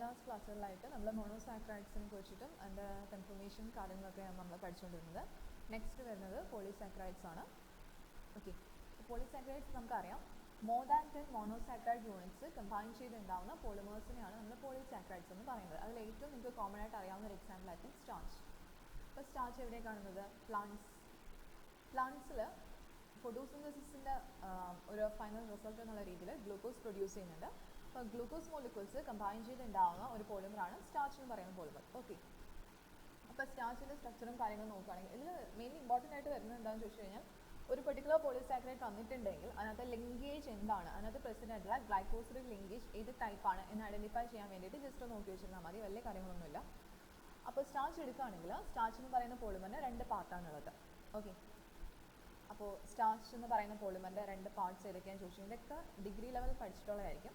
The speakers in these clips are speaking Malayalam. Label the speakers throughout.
Speaker 1: ലാസ്റ്റ് ക്ലാസ്സുകളിലായിട്ട് നമ്മൾ മോണോസാക്രൈഡ്സിനെ കുറിച്ചിട്ടും അതിൻ്റെ കൺഫർമേഷൻ കാര്യങ്ങളൊക്കെയാണ് നമ്മൾ പഠിച്ചുകൊണ്ടിരുന്നത്. നെക്സ്റ്റ് വരുന്നത് പോളിസാക്രൈഡ്സ് ആണ്. ഓക്കെ, പോളിസാക്രൈഡ്സ് നമുക്കറിയാം, more than 10 monosaccharide units combine ചെയ്തുണ്ടാവുന്ന പോളിമേഴ്സിനെയാണ് നമ്മൾ പോളിസാക്രൈഡ്സ് എന്ന് പറയുന്നത്. അതിൽ ഏറ്റവും നിങ്ങൾക്ക് കോമൺ ആയിട്ട് അറിയാവുന്ന ഒരു എക്സാമ്പിൾ ആയിരിക്കും സ്റ്റാർച്ച്. ഇപ്പോൾ സ്റ്റാർച്ച് എവിടെ കാണുന്നത്? പ്ലാന്റ്സിൽ ഫോട്ടോസിന്തസിസിൻ്റെ ഒരു ഫൈനൽ റിസൾട്ട് എന്നുള്ള രീതിയിൽ ഗ്ലൂക്കോസ് പ്രൊഡ്യൂസ് ചെയ്യുന്നുണ്ട്. അപ്പോൾ ഗ്ലൂക്കോസ് മോളിക്യൂൾസ് കമ്പൈൻ ചെയ്തുണ്ടാവുന്ന ഒരു പോളിമറാണ് സ്റ്റാർച്ച് എന്ന് പറയുന്ന പോളിമർ. ഓക്കെ, അപ്പോൾ സ്റ്റാർച്ചിൻ്റെ സ്ട്രക്ചറും കാര്യങ്ങളും നോക്കുകയാണെങ്കിൽ ഇതിൽ മെയിൻലി ഇമ്പോർട്ടൻ്റ് ആയിട്ട് വരുന്നത് എന്താണെന്ന് ചോദിച്ചു കഴിഞ്ഞാൽ, ഒരു പെർട്ടിക്കുലർ പോളിസാക്രൈഡ് തന്നിട്ടുണ്ടെങ്കിൽ അതിനകത്ത് ലിങ്കേജ് എന്താണ്, അതിനകത്ത് പ്രസന്റ് ആയിട്ടുള്ള ഗ്ലൈക്കോസിഡിക് ലിങ്കേജ് ഏത് ടൈപ്പാണ് എന്ന് ഐഡൻറ്റിഫൈ ചെയ്യാൻ വേണ്ടിയിട്ട് ജസ്റ്റ് നോക്കി വെച്ചിരുന്നാൽ മതി, വലിയ കാര്യങ്ങളൊന്നുമില്ല. അപ്പോൾ സ്റ്റാർച്ച് എടുക്കുകയാണെങ്കിൽ സ്റ്റാർച്ച് എന്ന് പറയുന്ന പോളിമറിന് 2 പാർട്ടാണുള്ളത്. ഓക്കെ, അപ്പോൾ സ്റ്റാർച്ച് എന്ന് പറയുന്ന പോളിമറിൻ്റെ 2 പാർട്സ് ഏതൊക്കെയാണെന്ന് ചോദിച്ചു കഴിഞ്ഞാൽ ഇതൊക്കെ ഡിഗ്രി ലെവൽ പഠിച്ചിട്ടുള്ളതായിരിക്കും.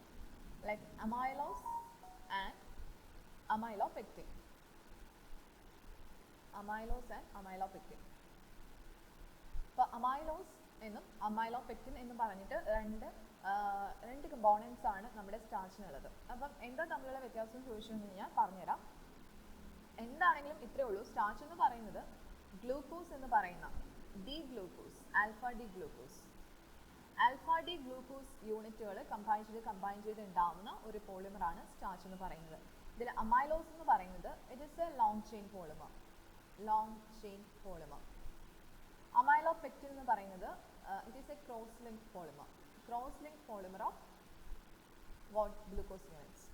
Speaker 1: Like amylose and amylopectin. Amylose and amylopectin. അപ്പോൾ അമൈലോസ് എന്നും അമൈലോപെക്റ്റിൻ എന്നും പറഞ്ഞിട്ട് രണ്ട് കമ്പോണൻസ് ആണ് നമ്മുടെ സ്റ്റാർച്ചിനുള്ളത്. അപ്പം എന്താ തമ്മിലുള്ള വ്യത്യാസം ചോദിച്ചു കഴിഞ്ഞാൽ പറഞ്ഞുതരാം. എന്താണെങ്കിലും ഇത്രയേ ഉള്ളൂ. സ്റ്റാർച്ച് എന്ന് പറയുന്നത് ഗ്ലൂക്കോസ് എന്ന് പറയുന്ന D glucose, alpha D glucose യൂണിറ്റുകൾ കമ്പൈൻ ചെയ്ത് ഉണ്ടാവുന്ന ഒരു പോളിമറാണ് സ്റ്റാർച്ച് എന്ന് പറയുന്നത്. ഇതിൽ അമൈലോസ് എന്ന് പറയുന്നത് it is A long chain polymer. Amylopectin എന്ന് പറയുന്നത് it is A cross link polymer of what glucose units.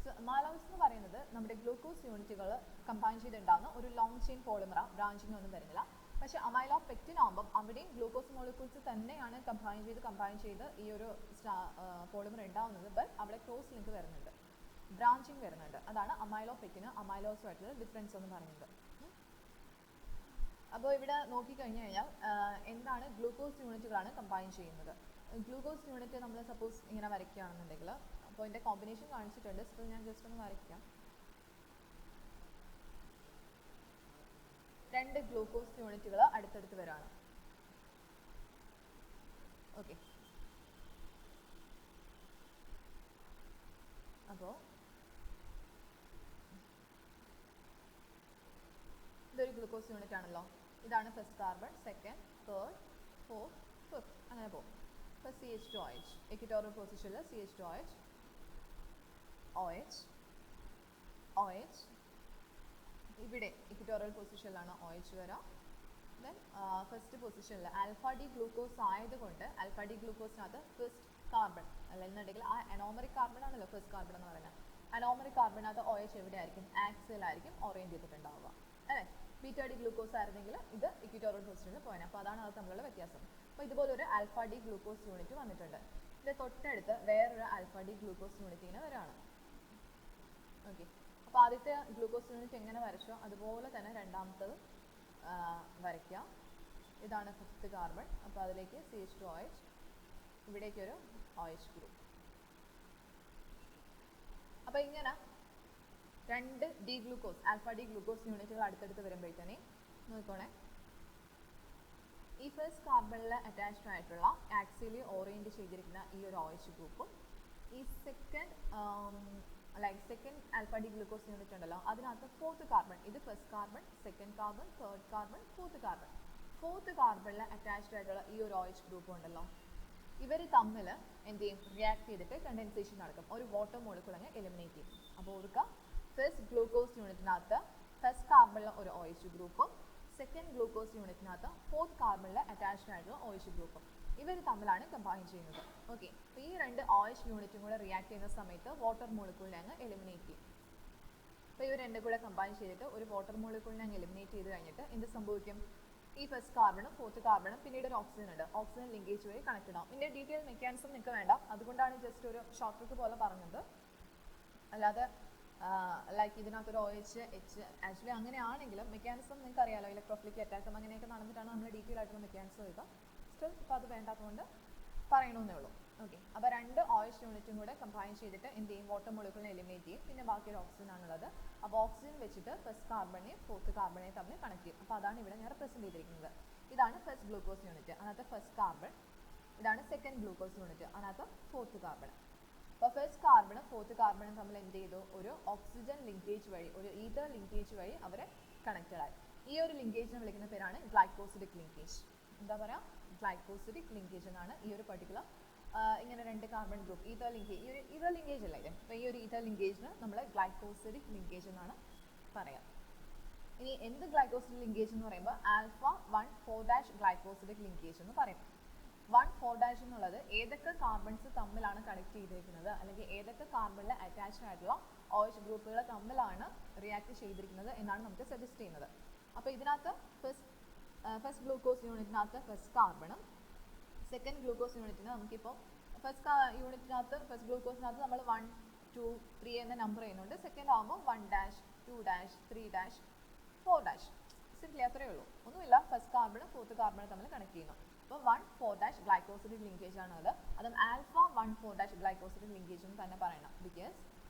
Speaker 1: So amylose എന്ന് പറയുന്നത് നമ്മുടെ ഗ്ലൂക്കോസ് യൂണിറ്റുകൾ കമ്പൈൻ ചെയ്തുണ്ടാകുന്ന ഒരു ലോങ് ചെയിൻ പോളിമറാണ്, ബ്രാഞ്ചിങ് ഒന്നും വരുന്നില്ല. പക്ഷേ അമൈലോപെക്റ്റിൻ ആകുമ്പം അവിടെയും ഗ്ലൂക്കോസ് മോളിക്യൂൾസ് തന്നെയാണ് കമ്പൈൻ ചെയ്ത് ഈ ഒരു പോളിമർ ഉണ്ടാവുന്നത്. ബട്ട് അവിടെ ക്രോസ് ലിങ്ക് വരുന്നുണ്ട്, ബ്രാഞ്ചിങ് വരുന്നുണ്ട്. അതാണ് അമൈലോപെക്റ്റിന് അമൈലോസുമായിട്ടുള്ള ഡിഫറൻസ് എന്ന് പറയുന്നത്. അപ്പോൾ ഇവിടെ നോക്കിക്കഴിഞ്ഞ് കഴിഞ്ഞാൽ എന്താണ് ഗ്ലൂക്കോസ് യൂണിറ്റുകളാണ് കമ്പൈൻ ചെയ്യുന്നത്. ഗ്ലൂക്കോസ് യൂണിറ്റ് നമ്മൾ സപ്പോസ് ഇങ്ങനെ വരയ്ക്കുകയാണെന്നുണ്ടെങ്കിൽ, അപ്പോൾ ഇതിൻ്റെ കോമ്പിനേഷൻ കാണിച്ചിട്ടുണ്ട്. സ്റ്റിൽ ഞാൻ ജസ്റ്റ് ഒന്ന് വരയ്ക്കാം. 2 ഗ്ലൂക്കോസ് യൂണിറ്റുകൾ അടുത്തടുത്ത് വരാണ്. ഓക്കെ, അപ്പോൾ ഇതൊരു ഗ്ലൂക്കോസ് യൂണിറ്റ് ആണല്ലോ. ഇതാണ് first carbon, second, third, fourth, fifth, അങ്ങനെ പോകും. ഇപ്പോൾ CH2OH ഇക്വിറ്റോറിയൽ പൊസിഷനിൽ CH2OH, OH ഇവിടെ ഇക്വിറ്റോറിയൽ പൊസിഷനിലാണ് OH വരാം. ദെൻ ഫസ്റ്റ് പൊസിഷനിൽ ആൽഫ ഡി ഗ്ലൂക്കോസ് ആയതുകൊണ്ട് ആൽഫ ഡി ഗ്ലൂക്കോസിനകത്ത് ഫസ്റ്റ് കാർബൺ അല്ലെന്നുണ്ടെങ്കിൽ ആ അനോമറിക് കാർബൺ ആണല്ലോ ഫസ്റ്റ് കാർബൺ എന്ന് പറയുന്നത്. അനോമറിക് കാർബണിനകത്ത് OH എവിടെ ആയിരിക്കും? ആക്സിലായിരിക്കും ഓറിയൻറ്റ് ചെയ്തിട്ടുണ്ടാവുക അല്ലേ. ബീറ്റ ഡി ഗ്ലൂക്കോസ് ആയിരുന്നെങ്കിൽ ഇത് ഇക്വിറ്റോറിയൽ പൊസിഷനിൽ പോയാൽ. അപ്പോൾ അതാണ് അത് തമ്മിലുള്ള വ്യത്യാസം. അപ്പോൾ ഇതുപോലൊരു ആൽഫ ഡി ഗ്ലൂക്കോസ് യൂണിറ്റ് വന്നിട്ടുണ്ട്. ഇത് തൊട്ടടുത്ത് വേറൊരു ആൽഫ ഡി ഗ്ലൂക്കോസ് യൂണിറ്റ് ഇങ്ങനെ വരാണ്. ഓക്കെ, അപ്പോൾ ആദ്യത്തെ ഗ്ലൂക്കോസ് യൂണിറ്റ് എങ്ങനെ വരച്ചോ അതുപോലെ തന്നെ രണ്ടാമത്തത് വരയ്ക്കാം. ഇതാണ് ഫിഫ്ത്ത് കാർബൺ. അപ്പോൾ അതിലേക്ക് CH2OH, ഇവിടേക്കൊരു OH ഗ്രൂപ്പ്. അപ്പോൾ ഇങ്ങനെ 2 D glucose alpha D glucose യൂണിറ്റുകൾ അടുത്തടുത്ത് വരുമ്പോഴത്തേനെ നോക്കണേ, ഈ ഫസ്റ്റ് കാർബണിൽ അറ്റാച്ച്ഡ് ആയിട്ടുള്ള ആക്സിലി ഓറിയൻറ്റ് ചെയ്തിരിക്കുന്ന ഈ ഒരു OH ഗ്രൂപ്പും ഈ second alpha D glucose unit ഉണ്ടല്ലോ അതിനകത്ത് ഫോർത്ത് കാർബൺ, ഇത് first carbon, second carbon, third carbon, fourth കാർബണിൽ അറ്റാച്ച്ഡ് ആയിട്ടുള്ള ഈ ഒരു OH ഗ്രൂപ്പ് ഉണ്ടല്ലോ, ഇവർ തമ്മിൽ എന്ത് ചെയ്യും? റിയാക്ട് ചെയ്തിട്ട് കണ്ടൻസേഷൻ നടക്കും. ഒരു വാട്ടർ മോളിക്യൂൾ അങ്ങ് എലിമിനേറ്റ് ചെയ്യും. അപ്പോൾ ഓർക്കുക, ഫസ്റ്റ് ഗ്ലൂക്കോസ് യൂണിറ്റിനകത്ത് ഫസ്റ്റ് കാർബണിലെ ഒരു OH ഗ്രൂപ്പും സെക്കൻഡ് ഗ്ലൂക്കോസ് യൂണിറ്റിനകത്ത് ഫോർത്ത് കാർബണിൽ അറ്റാച്ച്ഡ് ആയിട്ടുള്ള OH ഗ്രൂപ്പും ഇവർ തമ്മിലാണ് കമ്പൈൻ ചെയ്യുന്നത്. ഓക്കെ, അപ്പോൾ ഈ 2 OH യൂണിറ്റും കൂടെ റിയാക്ട് ചെയ്യുന്ന സമയത്ത് വാട്ടർ മോളിക്യൂളിനെ അങ്ങ് എലിമിനേറ്റ് ചെയ്യും. അപ്പോൾ ഇവർ രണ്ടും കൂടെ കമ്പൈൻ ചെയ്തിട്ട് ഒരു വാട്ടർ മോളിക്യൂളിനെ അങ്ങ് എലിമിനേറ്റ് ചെയ്ത് കഴിഞ്ഞിട്ട് എന്ത് സംഭവിക്കും? ഈ ഫസ്റ്റ് കാർബണും ഫോർത്ത് കാർബണും പിന്നീട് ഒരു ഓക്സിജൻ ഉണ്ട്, ഓക്സിജൻ ലിങ്കേജ് വഴി കണക്റ്റഡ് ആവും. ഇതിൻ്റെ ഡീറ്റെയിൽ മെക്കാനിസം നിങ്ങൾക്ക് വേണ്ട, അതുകൊണ്ടാണ് ജസ്റ്റ് ഒരു ഷോർട്ട് ട്രിക്ക് പോലെ പറഞ്ഞത്. അല്ലാതെ ലൈക്ക് ഇതിനകത്തൊരു OH H ആക്ച്വലി അങ്ങനെയാണെങ്കിലും മെക്കാനിസം നിങ്ങൾക്ക് അറിയാമല്ലോ, ഇലക്ട്രോഫിലിക് അറ്റാക്കും അങ്ങനെയൊക്കെ നടന്നിട്ടാണ് നമ്മൾ ഡീറ്റെയിൽ ആയിട്ടുള്ള മെക്കാനിസം എഴുതുക. സ്റ്റിൽ ഇപ്പോൾ അത് വേണ്ടാത്തതുകൊണ്ട് പറയണമെന്നേ ഉള്ളൂ. ഓക്കെ, അപ്പോൾ 2 OH യൂണിറ്റും കൂടെ കമ്പൈൻ ചെയ്തിട്ട് എന്ത് ചെയ്യും? വാട്ടർ മോളിക്യൂളിനെ എലിമിനേറ്റ് ചെയ്യും. പിന്നെ ബാക്കി ഒരു ഓക്സിജൻ ആണുള്ളത്. അപ്പോൾ ഓക്സിജൻ വെച്ചിട്ട് ഫസ്റ്റ് കാർബണിനെയും ഫോർത്ത് കാർബണിനെയും തമ്മിൽ കണക്ട് ചെയ്യും. അപ്പോൾ അതാണ് ഇവിടെ ഞാൻ റെപ്രസെൻറ്റ് ചെയ്തിരിക്കുന്നത്. ഇതാണ് ഫസ്റ്റ് ഗ്ലൂക്കോസ് യൂണിറ്റ്, അതിനകത്ത് ഫസ്റ്റ് കാർബൺ. ഇതാണ് സെക്കൻഡ് ഗ്ലൂക്കോസ് യൂണിറ്റ്, അതിനകത്ത് ഫോർത്ത് കാർബൺ. അപ്പോൾ ഫസ്റ്റ് കാർബണും ഫോർത്ത് കാർബണും തമ്മിൽ എന്ത് ചെയ്തു, ഒരു ഓക്സിജൻ ലിങ്കേജ് വഴി, ഒരു ഈതർ ലിങ്കേജ് വഴി അവരെ കണക്റ്റഡ് ആയി. ഈ ഒരു ലിങ്കേജിനെ വിളിക്കുന്ന പേരാണ് ഗ്ലൈക്കോസിഡിക് ലിങ്കേജ്. എന്താ പറയുക, ഗ്ലൈക്കോസിഡിക് ലിങ്കേജ് എന്നാണ് ഈ ഒരു പർട്ടിക്കുലർ ഇങ്ങനെ രണ്ട് കാർബൺ ഗ്രൂപ്പ് ഈതർ ലിങ്കേജ്, ഈ ഒരു ഈതർ ലിങ്കേജ് അല്ല ഇത്. അപ്പോൾ ഈ ഒരു ഈതർ ലിങ്കേജിന് നമ്മൾ ഗ്ലൈക്കോസിഡിക് ലിങ്കേജ് എന്നാണ് പറയാം. ഇനി എന്ത് ഗ്ലൈക്കോസിഡിക് ലിങ്കേജ് എന്ന് പറയുമ്പോൾ ആൽഫ 1,4- ഗ്ലൈക്കോസിഡിക് ലിങ്കേജ് എന്ന് പറയും. 1,4- എന്നുള്ളത് ഏതൊക്കെ കാർബൺസ് തമ്മിലാണ് കണക്ട് ചെയ്തിരിക്കുന്നത്, അല്ലെങ്കിൽ ഏതൊക്കെ കാർബണിൽ അറ്റാച്ച്ഡ് ആയിട്ടുള്ള OH ഗ്രൂപ്പുകൾ തമ്മിലാണ് റിയാക്ട് ചെയ്തിരിക്കുന്നത് എന്നാണ് നമുക്ക് സജസ്റ്റ് ചെയ്യുന്നത്. അപ്പോൾ ഇതിനകത്ത് ഫസ്റ്റ് ഗ്ലൂക്കോസ് യൂണിറ്റിനകത്ത് ഫസ്റ്റ് കാർബണും സെക്കൻഡ് ഗ്ലൂക്കോസ് യൂണിറ്റിന് നമുക്കിപ്പോൾ ഫസ്റ്റ് യൂണിറ്റിനകത്ത് ഫസ്റ്റ് ഗ്ലൂക്കോസിനകത്ത് നമ്മൾ 1, 2, 3 എന്ന നമ്പർ ചെയ്യുന്നുണ്ട്. സെക്കൻഡ് ആകുമ്പോൾ 1-, 2-, 3-, 4-. സിംപ്ലി അത്രയേ ഉള്ളൂ, ഒന്നുമില്ല. ഫസ്റ്റ് കാർബണും ഫോർത്ത് കാർബണും തമ്മിൽ കണക്ട് ചെയ്യുന്നു. അപ്പോൾ 1,4- ഗ്ലൈക്കോസിഡിക് ലിങ്കേജ് ആണ് അത്. അതും ആൽഫ 1,4- ഗ്ലൈക്കോസിഡിക് ലിങ്കേജ് എന്ന് തന്നെ പറയണം. ബിക്കോസ്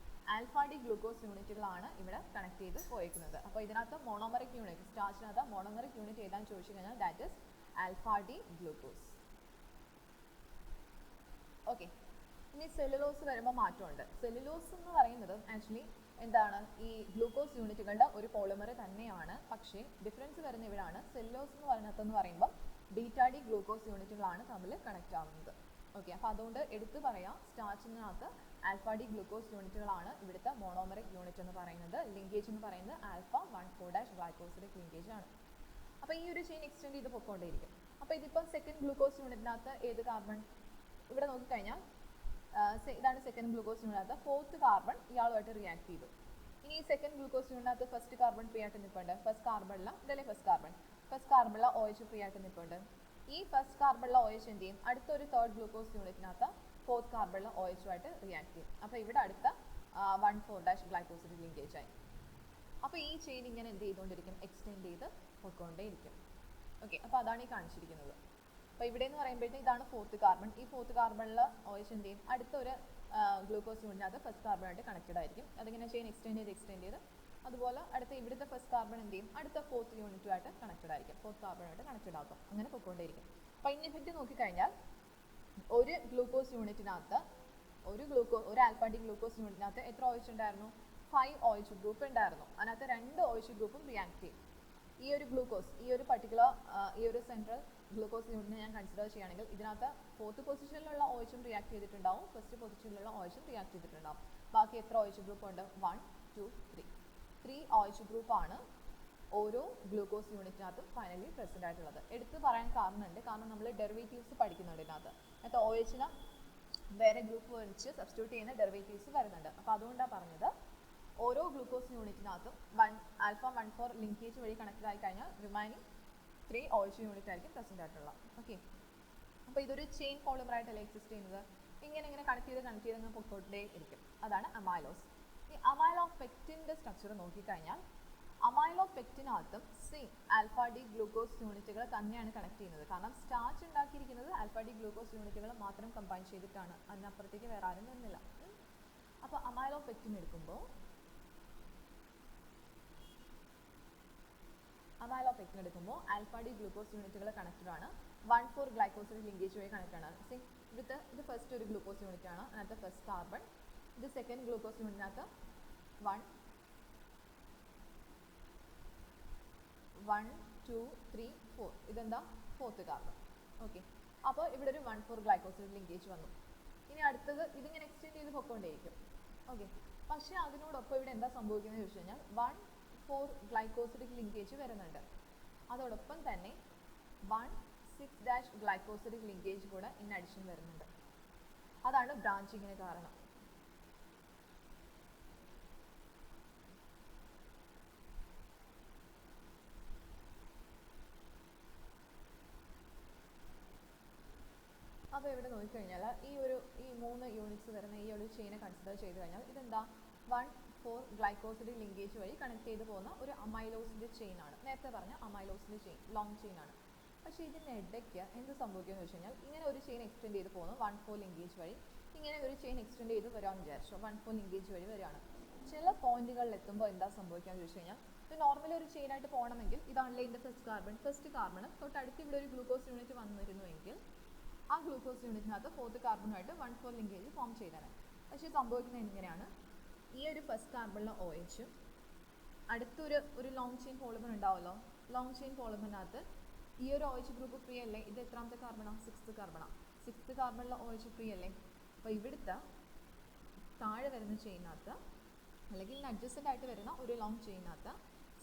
Speaker 1: ആൽഫ ഡി ഗ്ലൂക്കോസ് യൂണിറ്റുകളാണ് ഇവിടെ കണക്ട് ചെയ്ത് പോയിരിക്കുന്നത്. അപ്പോൾ ഇതിനകത്ത് മോണോമറിക് യൂണിറ്റ്, സ്റ്റാർച്ചിനകത്ത് മോണോമറിക് യൂണിറ്റ് ഏതാന്ന് ചോദിച്ചു കഴിഞ്ഞാൽ that is alpha D glucose. Okay, ഇനി സെല്ലുലോസ് വരുമ്പോൾ മാറ്റമുണ്ട്. സെല്ലുലോസ് എന്ന് പറയുന്നത് ആക്ച്വലി എന്താണ്, ഈ ഗ്ലൂക്കോസ് യൂണിറ്റുകളുടെ ഒരു പോളിമർ തന്നെയാണ്. പക്ഷേ ഡിഫറൻസ് വരുന്ന ഇവിടെയാണ്. സെല്ലുലോസ് എന്ന് പറയുമ്പോൾ ബീറ്റാ ഡി ഗ്ലൂക്കോസ് യൂണിറ്റുകളാണ് തമ്മിൽ കണക്ട് ആവുന്നത്. ഓക്കെ, അപ്പോൾ അതുകൊണ്ട് എടുത്ത് പറയാം, സ്റ്റാർച്ചിനകത്ത് ആൽഫ ഡി ഗ്ലൂക്കോസ് യൂണിറ്റുകളാണ് ഇവിടുത്തെ മോണോമറിക് യൂണിറ്റ് എന്ന് പറയുന്നത്. ലിങ്കേജ് എന്ന് പറയുന്നത് ആൽഫ 1,4- ഗ്ലൈക്കോസിഡിക് ലിങ്കേജ് ആണ്. അപ്പോൾ ഈ ഒരു ചെയിൻ എക്സ്റ്റെൻഡ് ചെയ്ത് പൊക്കോണ്ടേയിരിക്കും. അപ്പോൾ ഇതിപ്പം സെക്കൻഡ് ഗ്ലൂക്കോസ് യൂണിറ്റിനകത്ത് ഏത് കാർബൺ, ഇവിടെ നോക്കിക്കഴിഞ്ഞാൽ ഇതാണ് സെക്കൻഡ് ഗ്ലൂക്കോസ് യൂണിറ്റിനകത്ത് ഫോർത്ത് കാർബൺ ഇയാളുമായിട്ട് റിയാക്ട് ചെയ്തു. ഇനി ഈ സെക്കൻഡ് ഗ്ലൂക്കോസ് യൂണിറ്റിനകത്ത് ഫസ്റ്റ് കാർബൺ ഫ്രീ ആയിട്ട് നിൽപ്പുണ്ട്. ഫസ്റ്റ് കാർബണില ഇതല്ലേ ഫസ്റ്റ് കാർബണില OH ഫ്രീ ആയിട്ട് നിൽപ്പുണ്ട്. ഈ ഫസ്റ്റ് കാർബണില OH എന്ത് ചെയ്യും, അടുത്തൊരു തേർഡ് ഗ്ലൂക്കോസ് യൂണിറ്റിനകത്ത് ഫോർത്ത് കാർബണില OH ആയിട്ട് റിയാക്ട് ചെയ്യും. അപ്പോൾ ഇവിടെ അടുത്ത 1,4- ഗ്ലൈക്കോസിഡിക് ലിങ്കേജ് ആയി. അപ്പോൾ ഈ ചെയിൻ ഇങ്ങനെ എന്ത് ചെയ്തുകൊണ്ടിരിക്കും, എക്സ്റ്റെൻഡ് ചെയ്ത് പൊയ്ക്കൊണ്ടേയിരിക്കും. ഓക്കെ, അപ്പോൾ അതാണ് ഈ കാണിച്ചിരിക്കുന്നത്. അപ്പോൾ ഇവിടെ എന്ന് പറയുമ്പോഴത്തേക്കും ഇതാണ് ഫോർത്ത് കാർബൺ. ഈ ഫോർത്ത് കാർബണിൽ OH എന്ത് ചെയ്യും, അടുത്തൊരു ഗ്ലൂക്കോസ് യൂണിറ്റിനകത്ത് ഫസ്റ്റ് കാർബണായിട്ട് കണക്റ്റഡ് ആയിരിക്കും. അതിങ്ങനെ ചെയിൻ എക്സ്റ്റെൻഡ് ചെയ്ത് അതുപോലെ അടുത്ത ഇവിടുത്തെ ഫസ്റ്റ് കാർബൺ എന്ത് ചെയ്യും, അടുത്ത ഫോർത്ത് യൂണിറ്റുമായിട്ട് കണക്റ്റഡ് ആയിരിക്കും, ഫോർത്ത് കാർബണായിട്ട് കണക്റ്റഡ് ആക്കും. അങ്ങനെ പൊയ്ക്കൊണ്ടേയിരിക്കും. അപ്പോൾ ഇതിനെ പറ്റി നോക്കിക്കഴിഞ്ഞാൽ ഒരു ഗ്ലൂക്കോസ് യൂണിറ്റിനകത്ത് ഒരു ആൽഫ ഡി ഗ്ലൂക്കോസ് യൂണിറ്റിനകത്ത് എത്ര OH ഉണ്ടായിരുന്നു, 5 OH ഗ്രൂപ്പ് ഉണ്ടായിരുന്നു. അതിനകത്ത് 2 OH ഗ്രൂപ്പും റിയാക്ട് ചെയ്യും. ഈ ഒരു ഗ്ലൂക്കോസ്, ഈ ഒരു പർട്ടിക്കുലർ ഈ ഒരു സെൻട്രൽ ഗ്ലൂക്കോസ് യൂണിറ്റിനെ ഞാൻ കൺസിഡർ ചെയ്യുകയാണെങ്കിൽ ഇതിനകത്ത് ഫോർത്ത് പൊസിഷനിലുള്ള OHും റിയാക്ട് ചെയ്തിട്ടുണ്ടാവും, ഫസ്റ്റ് പൊസിഷനിലുള്ള OHും റിയാക്ട് ചെയ്തിട്ടുണ്ടാവും. ബാക്കി എത്ര OH ഗ്രൂപ്പ് ഉണ്ട്, 1, 2, 3 OH ഗ്രൂപ്പാണ് ഓരോ ഗ്ലൂക്കോസ് യൂണിറ്റിനകത്തും ഫൈനലി പ്രസന്റ് ആയിട്ടുള്ളത്. എടുത്ത് പറയാൻ കാരണമുണ്ട്, കാരണം നമ്മൾ ഡെറിവേറ്റീവ്സ് പഠിക്കുന്നുണ്ട് ഇതിനകത്ത്. എന്നിട്ട് OHന് വേറെ ഗ്രൂപ്പ് വെച്ച് സബ്സ്റ്റിറ്റ്യൂട്ട് ചെയ്യുന്ന ഡെറിവേറ്റീവ്സ് വരുന്നുണ്ട്. അപ്പോൾ അതുകൊണ്ടാണ് പറഞ്ഞത് ഓരോ ഗ്ലൂക്കോസ് യൂണിറ്റിനകത്തും ആൽഫ 1,4 ലിങ്കേജ് വഴി കണക്റ്റഡ് ആയി കഴിഞ്ഞാൽ റിമൈനിങ് 3 OH യൂണിറ്റ് ആയിരിക്കും പ്രസന്റ് ആയിട്ടുള്ള. ഓക്കെ, അപ്പോൾ ഇതൊരു ചെയിൻ പോളിമറായിട്ടല്ലേ എക്സിസ്റ്റ് ചെയ്യുന്നത്. ഇങ്ങനെ കണക്ട് ചെയ്ത് അങ്ങ് പൊക്കോട്ടേ ഇരിക്കും. അതാണ് അമൈലോസ്. ഈ അമൈലോപെക്റ്റിൻ്റെ സ്ട്രക്ചർ നോക്കിക്കഴിഞ്ഞാൽ അമൈലോപെക്റ്റിനകത്തും സെയിം ആൽഫ ഡി ഗ്ലൂക്കോസ് യൂണിറ്റുകൾ തന്നെയാണ് കണക്ട് ചെയ്യുന്നത്. കാരണം സ്റ്റാർച്ച് ഉണ്ടാക്കിയിരിക്കുന്നത് ആൽഫ ഡി ഗ്ലൂക്കോസ് യൂണിറ്റുകൾ മാത്രം കമ്പൈൻ ചെയ്തിട്ടാണ്, അതിനപ്പുറത്തേക്ക് വേറെ ആരും വരുന്നില്ല. അപ്പോൾ അമൈലോപെക്റ്റിൻ എടുക്കുമ്പോൾ ആൽഫ ഡി ഗ്ലൂക്കോസ് യൂണിറ്റുകൾ കണക്റ്റഡ് ആണ്. 1,4 ഗ്ലൈക്കോസിഡിക് ലിങ്കേജ് വഴി കണക്റ്റഡ് ആണ്. ഇത് ഫസ്റ്റ് ഒരു ഗ്ലൂക്കോസ് യൂണിറ്റ് ആണ്, അതിനകത്ത് ഫസ്റ്റ് കാർബൺ. ഇത് സെക്കൻഡ് ഗ്ലൂക്കോസ് യൂണിറ്റിനകത്ത് 1, 2, 3, 4 ഇതെന്താ ഫോർത്ത് കാർബൺ. ഓക്കെ, അപ്പോൾ ഇവിടെ ഒരു 1,4 ഗ്ലൈക്കോസിഡിക് ലിങ്കേജ് വന്നു. ഇനി അടുത്തത് ഇതിങ്ങനെ എക്സ്റ്റെൻഡ് ചെയ്ത് പൊക്കോണ്ടേയിരിക്കും. ഓക്കെ, പക്ഷേ അതിനോടൊപ്പം ഇവിടെ എന്താ സംഭവിക്കുന്നത് ചോദിച്ചു കഴിഞ്ഞാൽ 1,4 ഗ്ലൈക്കോസിഡിക് ലിങ്കേജ് വരുന്നുണ്ട്. അതോടൊപ്പം തന്നെ 1,6- ഗ്ലൈക്കോസിഡിക് ലിങ്കേജ് കൂടെ ഇൻ അഡിഷൻ വരുന്നുണ്ട്. അതാണ് ബ്രാഞ്ചിങ്ങിന് കാരണം. അപ്പോൾ ഇവിടെ നോക്കിക്കഴിഞ്ഞാൽ ഈ 3 യൂണിറ്റ്സ് വരുന്ന ഈ ഒരു ചെയിനെ കൺസിഡർ ചെയ്ത് കഴിഞ്ഞാൽ ഇതെന്താ 1,4 ഗ്ലൈക്കോസിഡിക് ലിങ്കേജ് വഴി കണക്ട് ചെയ്ത് പോകുന്ന ഒരു അമൈലോസിൻ്റെ ചെയിൻ ആണ്. നേരത്തെ പറഞ്ഞ അമൈലോസിൻ്റെ ചെയിൻ ലോങ് ചെയിൻ ആണ്. പക്ഷേ ഇതിൻ്റെ ഇടയ്ക്ക് എന്ത് സംഭവിക്കുമെന്ന് വെച്ച് കഴിഞ്ഞാൽ ഇങ്ങനെ ഒരു ചെയിൻ എക്സ്റ്റെൻഡ് ചെയ്ത് പോകുന്നു 1,4 ലിങ്കേജ് വഴി. ഇങ്ങനെ ഒരു ചെയിൻ എക്സ്റ്റെൻഡ് ചെയ്ത് വരാമെന്ന് വിചാരിച്ചു, 1,4 ലിങ്കേജ് വഴി വരികയാണ്. ചില പോയിന്റുകളിൽ എത്തുമ്പോൾ എന്താ സംഭവിക്കാമെന്ന് ചോദിച്ചു കഴിഞ്ഞാൽ ഇത് നോർമലി ഒരു ചെയിനായിട്ട് പോകണമെങ്കിൽ ഇതാണല്ലേ ഇതിൻ്റെ ഫസ്റ്റ് കാർബണും തൊട്ടടുത്ത് ഇവിടെ ഒരു ഗ്ലൂക്കോസ് യൂണിറ്റ് വന്നിരുന്നുവെങ്കിൽ ആ ഗ്ലൂക്കോസ് യൂണിറ്റിനകത്ത് ഫോർത്ത് കാർബണുമായിട്ട് 1,4 ലിങ്കേജ് ഫോം ചെയ്തേനെ. പക്ഷേ സംഭവിക്കുന്നത് എങ്ങനെയാണ്, ഈ ഒരു ഫസ്റ്റ് കാർബണിലെ ഒ എച്ചും അടുത്തൊരു ലോങ് ചെയിൻ പോളിമർ ഉണ്ടാവുമല്ലോ, ലോങ് ചെയിൻ പോളിമറിനകത്ത് ഈ ഒരു ഒ എച്ച് ഗ്രൂപ്പ് ഫ്രീ അല്ലേ, ഇത് എത്രാമത്തെ കാർബണാണ്, സിക്സ്ത് കാർബണാണ്. സിക്സ്ത് കാർബണിലെ ഒ എച്ച് ഫ്രീ അല്ലേ. അപ്പോൾ ഇവിടുത്തെ താഴെ വരുന്ന ചെയിനകത്ത് അല്ലെങ്കിൽ അഡ്ജസ്റ്റൻ്റ് ആയിട്ട് വരുന്ന ഒരു ലോങ് ചെയിനകത്ത്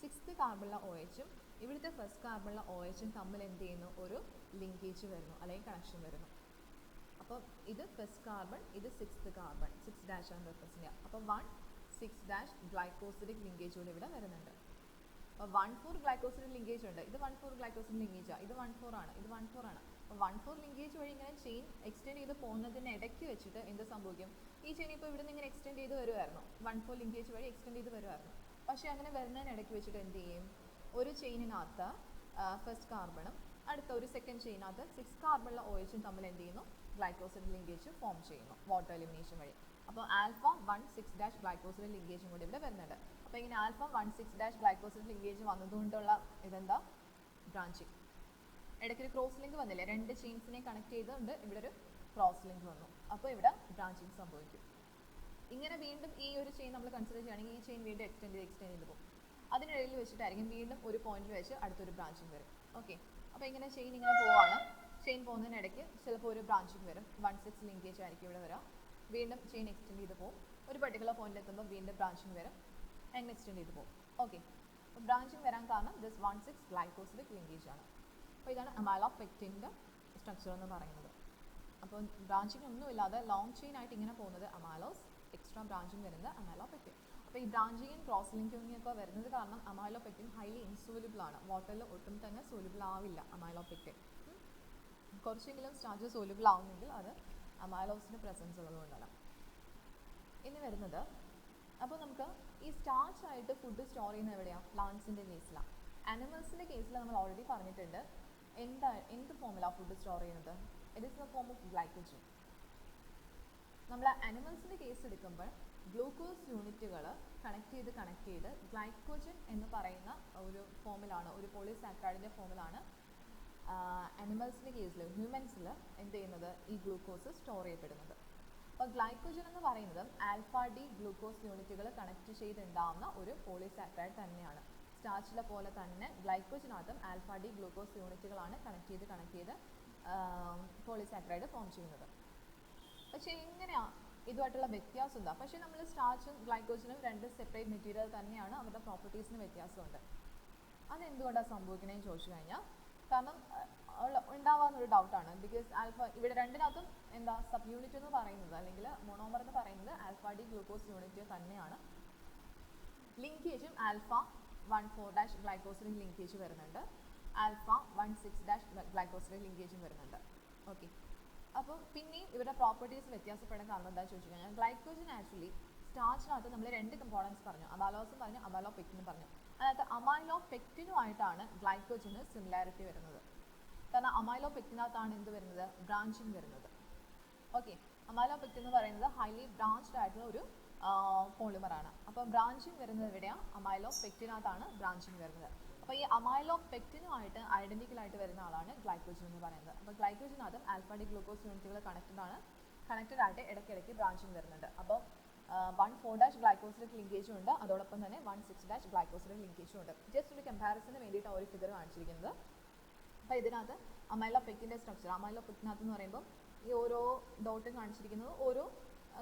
Speaker 1: സിക്സ്ത് കാർബണിലെ ഒ എച്ചും ഇവിടുത്തെ ഫസ്റ്റ് കാർബണിലെ ഒ എച്ചും തമ്മിൽ എന്ത് ചെയ്യുന്നു, ഒരു ലിങ്കേജ് വരുന്നു അല്ലെങ്കിൽ കണക്ഷൻ വരുന്നു. അപ്പം ഇത് ഫസ്റ്റ് കാർബൺ, ഇത് സിക്സ്ത് കാർബൺ, 6 ഡാഷ് ആണ് റെപ്രസെൻ്റ് ചെയ്യുക. അപ്പോൾ 1,6 ഗ്ലൈക്കോസിഡിക് ലിങ്കേജ് കൂടി ഇവിടെ വരുന്നുണ്ട്. അപ്പോൾ 1,4 ഗ്ലൈക്കോസിഡിക് ലിങ്കേജ് ഉണ്ട്. ഇത് 1,4 ഗ്ലൈക്കോസിഡിക് ലിങ്കേജാണ്, ഇത് 1,4 ആണ്, ഇത് 1,4 ആണ്. അപ്പോൾ 1,4 ലിങ്കേജ് വഴി ഇങ്ങനെ ചെയിൻ എക്സ്റ്റെൻഡ് ചെയ്ത് പോകുന്നതിന് ഇടയ്ക്ക് വെച്ചിട്ട് എന്ത് സംഭവിക്കും, ഈ ചെയിൻ ഇപ്പോൾ ഇവിടെ നിന്ന് ഇങ്ങനെ എക്സ്റ്റെൻഡ് ചെയ്ത് വരുമായിരുന്നു, 1,4 ലിങ്കേജ് വഴി എക്സ്റ്റെൻഡ് ചെയ്ത് വരുമായിരുന്നു. പക്ഷേ അങ്ങനെ വരുന്നതിന് ഇടയ്ക്ക് വെച്ചിട്ട് എന്ത് ചെയ്യും, ഒരു ചെയിനിനകത്ത് ഫസ്റ്റ് കാർബണും അടുത്ത ഒരു സെക്കൻഡ് ചെയിനകത്ത് 6 കാർബണിലെ ഒ എച്ചും തമ്മിൽ എന്ത് ചെയ്യുന്നു, ഗ്ലൈക്കോസിഡ് ലിങ്കേജ് ഫോം ചെയ്യുന്നു വാട്ടർ എലിമിനേഷൻ വഴി. അപ്പോൾ ആൽഫ 1,6 ഗ്ലൈക്കോസിഡ് ലിങ്കേജും കൂടി ഇവിടെ വരുന്നുണ്ട്. അപ്പോൾ ഇങ്ങനെ ആൽഫ 1,6 ഗ്ലൈക്കോസിഡ് ലിങ്കേജ് വന്നതുകൊണ്ടുള്ള ഇതെന്താ, ബ്രാഞ്ചിങ്. ഇടയ്ക്കൊരു ക്രോസ് ലിങ്ക് വന്നില്ലേ, രണ്ട് ചെയിൻസിനെ കണക്ട് ചെയ്തുകൊണ്ട് ഇവിടെ ഒരു ക്രോസ് ലിങ്ക് വന്നു. അപ്പോൾ ഇവിടെ ബ്രാഞ്ചിങ് സംഭവിക്കും. ഇങ്ങനെ വീണ്ടും ഈ ഒരു ചെയിൻ നമ്മൾ കൺസിഡർ ചെയ്യുകയാണെങ്കിൽ ഈ ചെയിൻ വീണ്ടും എക്സ്റ്റെൻഡ് ചെയ്ത് പോകും. അതിനിടയിൽ വെച്ചിട്ടായിരിക്കും വീണ്ടും ഒരു പോയിന്റിൽ വെച്ച് അടുത്തൊരു ബ്രാഞ്ചിങ് വരും. ഓക്കെ, അപ്പോൾ ഇങ്ങനെ ചെയിൻ ഇങ്ങനെ പോവാണ്. ചെയിൻ പോകുന്നതിനിടയ്ക്ക് ചിലപ്പോൾ ഒരു ബ്രാഞ്ചിങ് വരും, 1,6 ലിങ്കേജ് ആയിരിക്കും ഇവിടെ വരാം. വീണ്ടും ചെയിൻ എക്സ്റ്റെൻഡ് ചെയ്ത് പോകും, ഒരു പർട്ടിക്കുലർ പോയിന്റിൽ എത്തുമ്പോൾ വീണ്ടും ബ്രാഞ്ചിങ് വരും, അങ്ങനെ എക്സ്റ്റെൻഡ് ചെയ്ത് പോകും. ഓക്കെ, അപ്പോൾ ബ്രാഞ്ചിങ് വരാൻ കാരണം ദിസ് 1,6 ഗ്ലൈക്കോസിഡിക് ലിങ്കേജ് ആണ്. അപ്പോൾ ഇതാണ് അമൈലോപെക്റ്റിൻ്റെ സ്ട്രക്ചർ എന്ന് പറയുന്നത്. അപ്പോൾ ബ്രാഞ്ചിങ് ഒന്നുമില്ലാതെ ലോങ് ചെയിൻ ആയിട്ട് ഇങ്ങനെ പോകുന്നത് അമൈലോസ്, എക്സ്ട്രാ ബ്രാഞ്ചിങ് വരുന്നത് അമൈലോപെക്റ്റിൻ. അപ്പോൾ ഈ ബ്രാഞ്ചിങ്ങും ക്രോസ് ലിങ്കിങ്ങും ഒക്കെ വരുന്നത് കാരണം അമൈലോപെക്റ്റിൻ ഹൈലി ഇൻസോലുബിൾ ആണ്, വാട്ടറിൽ ഒട്ടും തന്നെ സോലുബിൾ ആവില്ല അമൈലോപെക്റ്റിൻ. കുറച്ചെങ്കിലും സ്റ്റാർച്ച് സോലുബിൾ ആവുന്നെങ്കിൽ അത് അമൈലോസിൻ്റെ പ്രസൻസ് ഉള്ളതുകൊണ്ടാണ്. ഇനി വരുന്നത്, അപ്പോൾ നമുക്ക് ഈ സ്റ്റാർച്ച് ആയിട്ട് ഫുഡ് സ്റ്റോർ ചെയ്യുന്നത് എവിടെയാണ്, പ്ലാന്റ്സിൻ്റെ കേസിലാണ്. ആനിമൽസിൻ്റെ കേസിൽ നമ്മൾ ഓൾറെഡി പറഞ്ഞിട്ടുണ്ട് എന്ത് ഫോമിലാണ് ഫുഡ് സ്റ്റോർ ചെയ്യുന്നത്, it is the form of glycogen. നമ്മൾ ആനിമൽസിൻ്റെ കേസ് എടുക്കുമ്പോൾ ഗ്ലൂക്കോസ് യൂണിറ്റുകൾ കണക്ട് ചെയ്ത് ഗ്ലൈക്കോജൻ എന്ന് പറയുന്ന ഒരു ഫോമിലാണ്, ഒരു പോളിസാക്കറൈഡിൻ്റെ ഫോമിലാണ് ആനിമൽസിൻ്റെ കേസിൽ, ഹ്യൂമൻസിൽ എന്ത് ചെയ്യുന്നത്, ഈ ഗ്ലൂക്കോസ് സ്റ്റോർ ചെയ്യപ്പെടുന്നത്. അപ്പോൾ ഗ്ലൈക്കോജൻ എന്ന് പറയുന്നത് ആൽഫ ഡി ഗ്ലൂക്കോസ് യൂണിറ്റുകൾ കണക്ട് ചെയ്തുണ്ടാവുന്ന ഒരു പോളിസാക്കറൈഡ് തന്നെയാണ്. സ്റ്റാർച്ചിലെ പോലെ തന്നെ ഗ്ലൈക്കോജനകത്തും ആൽഫ ഡി ഗ്ലൂക്കോസ് യൂണിറ്റുകളാണ് കണക്ട് ചെയ്ത് പോളിസാക്കറൈഡ് ഫോം ചെയ്യുന്നത്. പക്ഷേ എങ്ങനെയാണ് ഇതുമായിട്ടുള്ള വ്യത്യാസം എന്താ, പക്ഷേ നമ്മൾ സ്റ്റാർച്ചും ഗ്ലൈക്കോജനും രണ്ട് സെപ്പറേറ്റ് മെറ്റീരിയൽ തന്നെയാണ്, അവരുടെ പ്രോപ്പർട്ടീസിന് വ്യത്യാസമുണ്ട്. അതെന്തുകൊണ്ടാണ് സംഭവിക്കണേന്ന് ചോദിച്ചു കഴിഞ്ഞാൽ, കാരണം ഉണ്ടാവാന്നൊരു ഡൗട്ടാണ്. ബിക്കോസ് ആൽഫ ഇവിടെ രണ്ടിനകത്തും എന്താ സബ് യൂണിറ്റ് എന്ന് പറയുന്നത് അല്ലെങ്കിൽ മോണോമർ എന്ന് പറയുന്നത് ആൽഫ ഡി ഗ്ലൂക്കോസ് യൂണിറ്റ് തന്നെയാണ്. ലിങ്കേജും ആൽഫ 1,4 ഗ്ലൈക്കോസിഡിക് ലിങ്കേജ് വരുന്നുണ്ട്, ആൽഫ 1,6 ഗ്ലൈക്കോസിഡിക് ലിങ്കേജും വരുന്നുണ്ട്. ഓക്കെ, അപ്പോൾ പിന്നെയും ഇവരുടെ പ്രോപ്പർട്ടീസ് വ്യത്യാസപ്പെടാൻ കാരണം എന്താണെന്ന് ചോദിച്ചു കഴിഞ്ഞാൽ, ഗ്ലൈക്കോജൻ ആക്ച്വലി സ്റ്റാർച്ചിനകത്ത് നമ്മൾ രണ്ട് കമ്പോണൻസ് പറഞ്ഞു, അമൈലോസും പറഞ്ഞു അമൈലോപെക്റ്റിനും പറഞ്ഞു. അതിനകത്ത് അമൈലോപെക്റ്റിനുമായിട്ടാണ് ഗ്ലൈക്കോജന് സിമിലാരിറ്റി വരുന്നത്. കാരണം അമൈലോപെക്റ്റിനകത്താണ് എന്ത് വരുന്നത്, ബ്രാഞ്ചിങ് വരുന്നത്. ഓക്കെ, അമൈലോപെക്റ്റിൻ എന്ന് പറയുന്നത് ഹൈലി ബ്രാഞ്ച്ഡ് ആയിട്ടുള്ള ഒരു പോളിമറാണ്. അപ്പോൾ ബ്രാഞ്ചിങ് വരുന്നത് എവിടെയാണ്, അമൈലോപെക്റ്റിനകത്താണ് ബ്രാഞ്ചിങ് വരുന്നത്. അപ്പോൾ ഈ അമൈലോപെക്റ്റിനുമായിട്ട് ഐഡന്റിക്കൽ ആയിട്ട് വരുന്ന ആളാണ് ഗ്ലൈക്കോജൻ എന്ന് പറയുന്നത്. അപ്പോൾ ഗ്ലൈക്കോജനകത്തും ആൽഫ ഡി ഗ്ലൂക്കോസ് യൂണിറ്റുകൾ കണക്റ്റഡ് ആയിട്ട് ഇടയ്ക്കിടയ്ക്ക് ബ്രാഞ്ചിങ് വരുന്നുണ്ട്. അപ്പോൾ 1,4 ഗ്ലൈക്കോസിഡിക് ലിങ്കേജും ഉണ്ട്, അതോടൊപ്പം തന്നെ 1,6 ഗ്ലൈക്കോസിഡിക് ലിങ്കേജും ഉണ്ട്. ജസ്റ്റ് ഒരു കമ്പാരിസന് വേണ്ടിയിട്ട് ഒരു ഫിഗർ കാണിച്ചിരിക്കുന്നത്. അപ്പോൾ ഇതിനകത്ത് അമൈലോപെക്റ്റിൻ്റെ സ്ട്രക്ചർ, അമൈലോപെക്റ്റിനകത്ത് എന്ന് പറയുമ്പോൾ ഈ ഓരോ ഡോട്ടും കാണിച്ചിരിക്കുന്നത് ഓരോ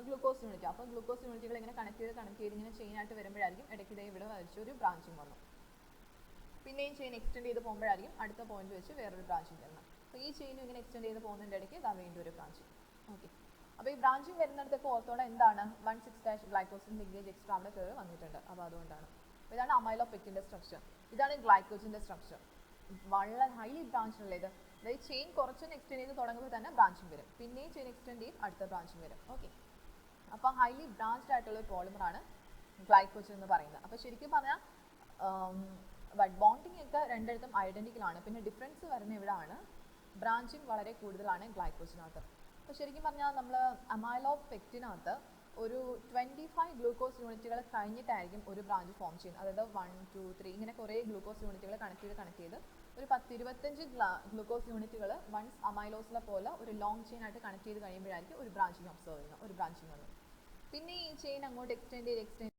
Speaker 1: ഗ്ലൂക്കോസ് യൂണിറ്റ്. അപ്പോൾ ഗ്ലൂക്കോസ് യൂണിറ്റുകൾ ഇങ്ങനെ കണക്ട് ചെയ്ത് ഇങ്ങനെ ചെയിനായിട്ട് വരുമ്പോഴായിരിക്കും ഇടയ്ക്കിടെ ഇവിടെ വരച്ചൊരു ബ്രാഞ്ചിങ് വന്നു. പിന്നെയും ചെയിൻ എക്സ്റ്റെൻഡ് ചെയ്ത് പോകുമ്പോഴായിരിക്കും അടുത്ത പോയിന്റ് വെച്ച് വേറൊരു ബ്രാഞ്ചിങ് വരുന്നത്. അപ്പോൾ ഈ ചെയിനും ഇങ്ങനെ എക്സ്റ്റെൻഡ് ചെയ്ത് പോകുന്നതിൻ്റെ ഇടയ്ക്ക് ഇതാ വീണ്ടും ഒരു ബ്രാഞ്ചിങ്. ഓക്കെ, അപ്പോൾ ഈ ബ്രാഞ്ചിങ് വരുന്നിടത്തൊക്കെ ഓർത്തോടെ എന്താണ് 1,6 ഗ്ലൈക്കോസിൻ ലിങ്കേജ് എക്സ്ട്രാ അവിടെ കയറി വന്നിട്ടുണ്ട്. അപ്പോൾ അതുകൊണ്ടാണ്. അപ്പോൾ ഇതാണ് അമൈലോപെക്റ്റിൻ്റെ സ്ട്രക്ചർ, ഇതാണ് ഗ്ലൈക്കോജൻ്റെ സ്ട്രക്ചർ. വളരെ ഹൈലി ബ്രാഞ്ചുള്ള ഇത്, അതായത് ചെയിൻ കുറച്ചൊന്ന് എക്സ്റ്റെൻഡ് ചെയ്ത് തുടങ്ങുമ്പോൾ തന്നെ ബ്രാഞ്ചിങ് വരും, പിന്നെയും ചെയിൻ എക്സ്റ്റെൻഡ് ചെയ്യും അടുത്ത ബ്രാഞ്ചിങ് വരും. ഓക്കെ, അപ്പോൾ ഹൈലി ബ്രാഞ്ച്ഡ് ആയിട്ടുള്ള ഒരു പോളിമറാണ് ഗ്ലൈക്കോജൻ എന്ന് പറയുന്നത്. അപ്പോൾ ശരിക്കും പറഞ്ഞാൽ ബോണ്ടിങ് ഒക്കെ രണ്ടിടത്തും ഐഡന്റിക്കൽ ആണ്. പിന്നെ ഡിഫറൻസ് വരുന്ന ഇവിടെയാണ്, ബ്രാഞ്ചിങ് വളരെ കൂടുതലാണ് ഗ്ലൈക്കോജനകത്ത്. അപ്പോൾ ശരിക്കും പറഞ്ഞാൽ നമ്മൾ അമൈലോപെക്റ്റിനകത്ത് ഒരു 25 ഗ്ലൂക്കോസ് യൂണിറ്റുകൾ കഴിഞ്ഞിട്ടായിരിക്കും ഒരു ബ്രാഞ്ച് ഫോം ചെയ്യുന്നത്. അതായത് 1, 2, 3 ഇങ്ങനെ കുറേ ഗ്ലൂക്കോസ് യൂണിറ്റുകൾ കണക്ട് ചെയ്ത് ഒരു 10-25 ഗ്ലൂക്കോസ് യൂണിറ്റുകൾ വൺസ് അമൈലോസിലെ പോലെ ഒരു ലോങ് ചെയിൻ ആയിട്ട് കണക്ട് ചെയ്ത് കഴിയുമ്പോഴായിരിക്കും ഒരു ബ്രാഞ്ചിങ് ഒബ്സർവ് ചെയ്യുന്നത്, ഒരു ബ്രാഞ്ചിങ് വന്നു. പിന്നെ ഈ ചെയിൻ അങ്ങോട്ട് എക്സ്റ്റെൻഡ് ചെയ്ത്